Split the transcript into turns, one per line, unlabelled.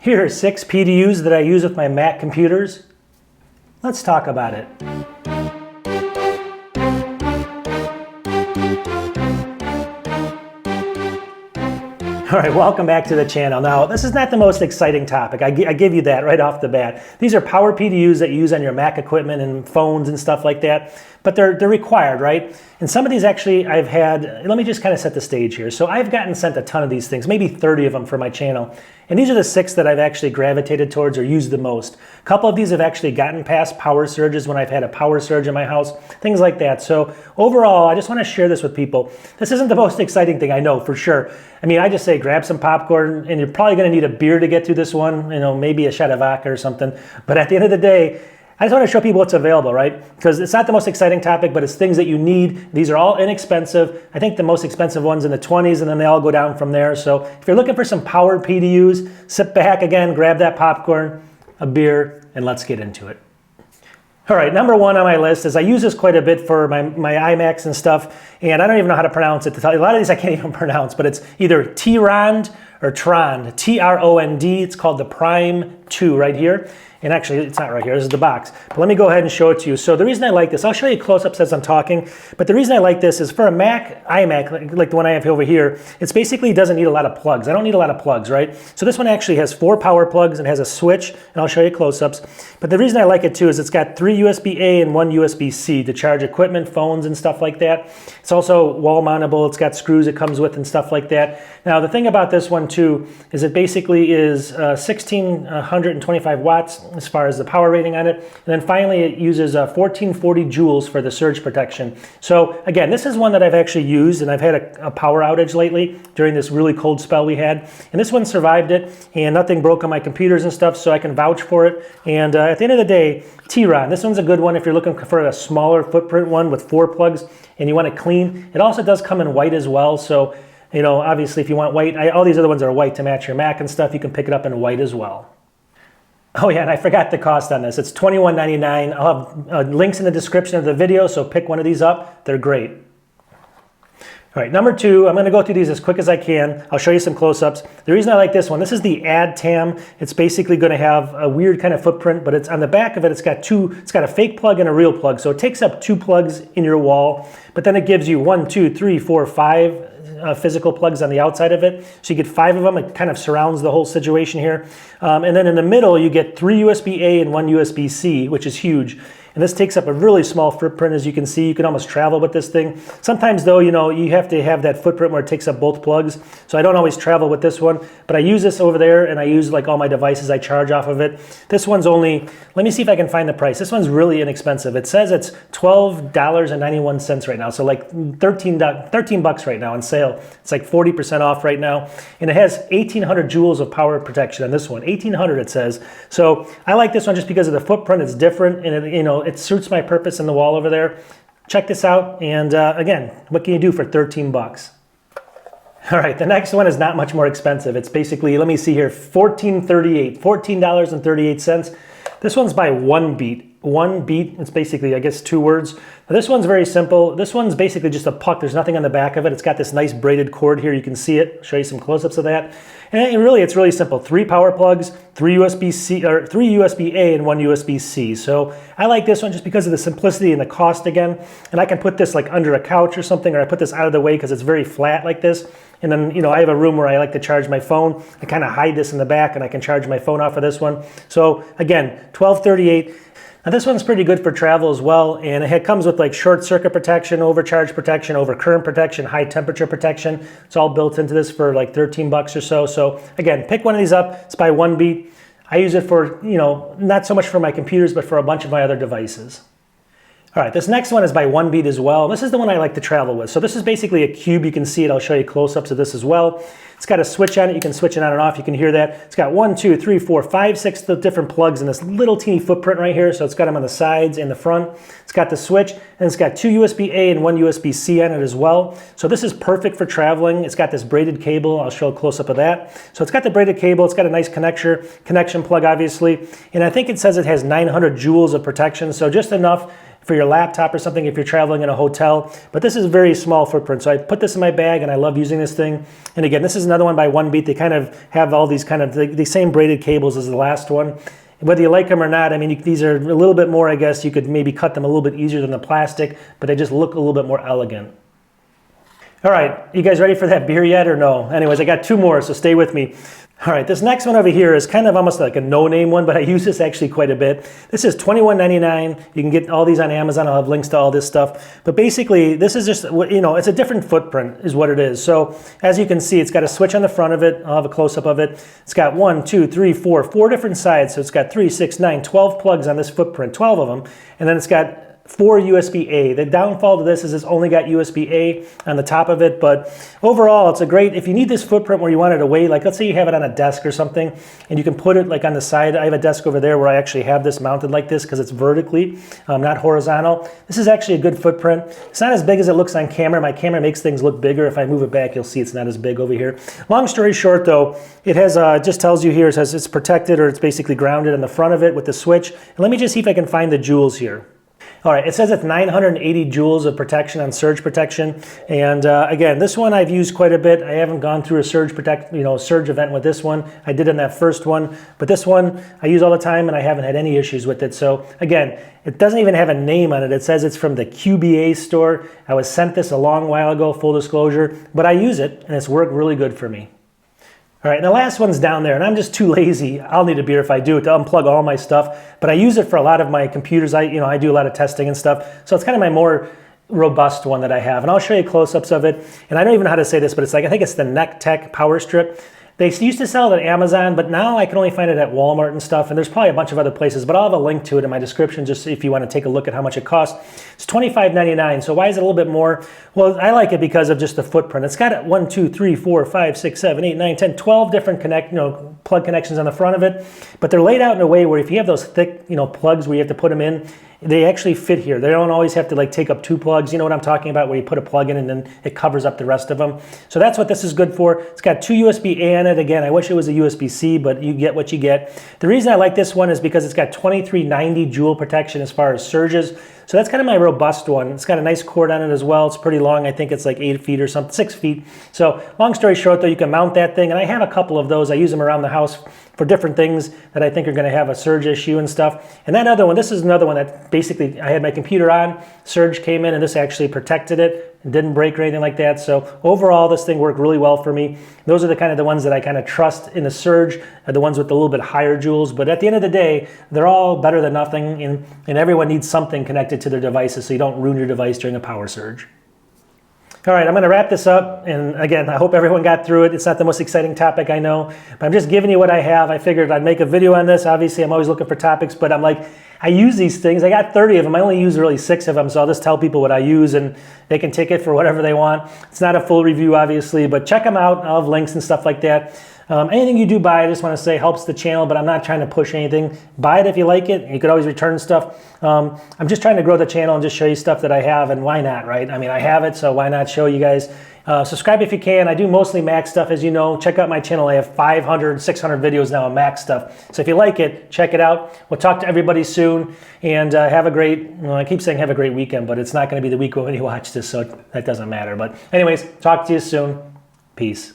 Here are 6 PDUs that I use with my Mac computers. Let's talk about it. All right, welcome back to the channel. Now, this is not the most exciting topic. I give you that right off the bat. These are power PDUs that you use on your Mac equipment and phones and stuff like that, but they're required, right? And some of these actually I've had, let me just kind of set the stage here. So I've gotten sent a ton of these things, maybe 30 of them for my channel. And these are the 6 that I've actually gravitated towards or used the most. A couple of these have actually gotten past power surges when I've had a power surge in my house, things like that. So overall, I just want to share this with people. This isn't the most exciting thing, I know for sure. I mean, I just say grab some popcorn, and you're probably going to need a beer to get through this one, maybe a shot of vodka or something. But at the end of the day, I just want to show people what's available, right? Because it's not the most exciting topic, but it's things that you need. These are all inexpensive. I think the most expensive one's in the 20s, and then they all go down from there. So if you're looking for some power PDUs, sit back again, grab that popcorn, a beer, and let's get into it. All right, number 1 on my list is I use this quite a bit for my iMacs and stuff, and I don't even know how to pronounce it. To tell you, a lot of these I can't even pronounce, but it's either TROND or TROND, T-R-O-N-D. It's called the Prime 2 right here. And actually, it's not right here, this is the box. But let me go ahead and show it to you. So the reason I like this, I'll show you close-ups as I'm talking, but the reason I like this is for a Mac, iMac, like the one I have over here, it's basically doesn't need a lot of plugs. I don't need a lot of plugs, right? So this one actually has 4 power plugs and has a switch, and I'll show you close-ups. But the reason I like it too is it's got 3 USB-A and 1 USB-C to charge equipment, phones, and stuff like that. It's also wall mountable, it's got screws it comes with and stuff like that. Now the thing about this one too is it basically is 1625 watts as far as the power rating on it. And then finally it uses 1440 joules for the surge protection. So again, this is one that I've actually used, and I've had a power outage lately during this really cold spell we had. And this one survived it, and nothing broke on my computers and stuff, so I can vouch for it. And at the end of the day, T-RON, this one's a good one if you're looking for a smaller footprint one with 4 plugs and you want it clean. It also does come in white as well, so obviously if you want white, all these other ones are white to match your Mac and stuff, you can pick it up in white as well. Oh yeah, and I forgot the cost on this. It's $21.99. I'll have links in the description of the video, so pick one of these up. They're great. All right, number 2, I'm going to go through these as quick as I can. I'll show you some close-ups. The reason I like this one, this is the Addtam. It's basically going to have a weird kind of footprint, but it's on the back of it, it's got a fake plug and a real plug. So it takes up 2 plugs in your wall, but then it gives you 1, 2, 3, 4, 5 physical plugs on the outside of it. So you get 5 of them. It kind of surrounds the whole situation here. And then in the middle, you get 3 USB-A and 1 USB-C, which is huge. And this takes up a really small footprint, as you can see. You can almost travel with this thing. Sometimes though, you have to have that footprint where it takes up both plugs. So I don't always travel with this one, but I use this over there, and I use like all my devices I charge off of it. This one's only, let me see if I can find the price. This one's really inexpensive. It says it's $12.91 right now. So like 13 bucks right now on sale. It's like 40% off right now. And it has 1800 joules of power protection on this one. 1800 it says. So I like this one just because of the footprint. It's different, and it suits my purpose in the wall over there. Check this out, and again, what can you do for 13 bucks? All right, the next one is not much more expensive. It's basically, let me see here, $14.38. This one's by One Beat. One Beat, it's basically, I guess, 2 words. Now, this one's very simple. This one's basically just a puck. There's nothing on the back of it. It's got this nice braided cord here. You can see it. I'll show you some close-ups of that. And really, it's really simple. 3 power plugs, 3 USB-C, or 3 USB-A and 1 USB-C. So I like this one just because of the simplicity and the cost again. And I can put this like under a couch or something, or I put this out of the way because it's very flat like this. And then, I have a room where I like to charge my phone. I kind of hide this in the back, and I can charge my phone off of this one. So again, $12.38. Now this one's pretty good for travel as well, and it comes with like short circuit protection, overcharge protection, overcurrent protection, high temperature protection. It's all built into this for like 13 bucks or so. So again, pick one of these up. It's by One Beat. I use it for, not so much for my computers, but for a bunch of my other devices. All right, this next one is by One Beat as well. This is the one I like to travel with. So this is basically a cube. You can see it. I'll show you close-ups of this as well. It's got a switch on it. You can switch it on and off. You can hear that. It's got 1, 2, 3, 4, 5, 6 different plugs in this little teeny footprint right here. So it's got them on the sides and the front. It's got the switch, and it's got 2 USB-A and 1 USB-C on it as well. So this is perfect for traveling. It's got this braided cable. I'll show a close-up of that. So it's got the braided cable. It's got a nice connection plug, obviously. And I think it says it has 900 joules of protection. So just enough. If for your laptop or something if you're traveling in a hotel. But this is a very small footprint. So I put this in my bag and I love using this thing. And again, this is another one by One Beat. They kind of have all these kind of the same braided cables as the last one. Whether you like them or not, I mean, these are a little bit more, I guess, you could maybe cut them a little bit easier than the plastic, but they just look a little bit more elegant. All right, you guys ready for that beer yet or no? Anyways, I got two more, so stay with me. All right, this next one over here is kind of almost like a no-name one, but I use this actually quite a bit. This is $21.99. You can get all these on Amazon. I'll have links to all this stuff. But basically, this is just, you know, it's a different footprint is what it is. So as you can see, it's got a switch on the front of it. I'll have a close-up of it. It's got 4 different sides. So it's got 3, 6, 9, 12 plugs on this footprint, 12 of them. And then it's got 4 USB-A. The downfall to this is it's only got USB-A on the top of it, but overall it's a great, if you need this footprint where you want it away, like let's say you have it on a desk or something and you can put it like on the side. I have a desk over there where I actually have this mounted like this because it's vertically, not horizontal. This is actually a good footprint. It's not as big as it looks on camera. My camera makes things look bigger. If I move it back, you'll see it's not as big over here. Long story short though, it has, just tells you here, it says it's protected or it's basically grounded in the front of it with the switch. And let me just see if I can find the joules here. All right, it says it's 980 joules of protection on surge protection. And again, this one I've used quite a bit. I haven't gone through a surge event with this one. I did in that first one, but this one I use all the time and I haven't had any issues with it. So again, it doesn't even have a name on it. It says it's from the QBA store. I was sent this a long while ago, full disclosure, but I use it and it's worked really good for me. All right, and the last one's down there, and I'm just too lazy. I'll need a beer if I do it to unplug all my stuff, but I use it for a lot of my computers. I do a lot of testing and stuff, so it's kind of my more robust one that I have, and I'll show you close-ups of it. And I don't even know how to say this, but it's like, I think it's the NekTeck Power Strip. They used to sell it at Amazon, but now I can only find it at Walmart and stuff, and there's probably a bunch of other places, but I'll have a link to it in my description just if you want to take a look at how much it costs. It's $25.99, so why is it a little bit more? Well, I like it because of just the footprint. It's got 1, 2, 3, 4, 5, 6, 7, 8, 9, 10, 12 different plug connections on the front of it, but they're laid out in a way where if you have those thick plugs where you have to put them in, they actually fit here. They don't always have to like take up 2 plugs. You know what I'm talking about, where you put a plug in and then it covers up the rest of them. So that's what this is good for. It's got 2 USB-A in it. Again, I wish it was a USB-C, but you get what you get. The reason I like this one is because it's got 2390 joule protection as far as surges. So that's kind of my robust one. It's got a nice cord on it as well. It's pretty long. I think it's like 8 feet or something, 6 feet. So long story short though, you can mount that thing. And I have a couple of those. I use them around the house for different things that I think are going to have a surge issue and stuff. And that other one, this is another one that basically I had my computer on, surge came in and this actually protected it. It didn't break or anything like that. So overall, this thing worked really well for me. Those are the ones that I kind of trust in the surge, are the ones with a little bit higher joules. But at the end of the day, they're all better than nothing, and everyone needs something connected to their devices so you don't ruin your device during a power surge. All right, I'm going to wrap this up, and again, I hope everyone got through it. It's not the most exciting topic, I know, but I'm just giving you what I have. I figured I'd make a video on this. Obviously, I'm always looking for topics, but I'm like, I use these things. I got 30 of them. I only use really 6 of them, so I'll just tell people what I use, and they can take it for whatever they want. It's not a full review, obviously, but check them out. I'll have links and stuff like that. Anything you do buy, I just want to say, helps the channel, but I'm not trying to push anything. Buy it if you like it. You could always return stuff. I'm just trying to grow the channel and just show you stuff that I have, and why not, right? I mean, I have it, so why not show you guys? Subscribe if you can. I do mostly Mac stuff, as you know. Check out my channel. I have 500, 600 videos now on Mac stuff. So if you like it, check it out. We'll talk to everybody soon, and have a great, I keep saying have a great weekend, but it's not going to be the week when you watch this, so that doesn't matter. But anyways, talk to you soon. Peace.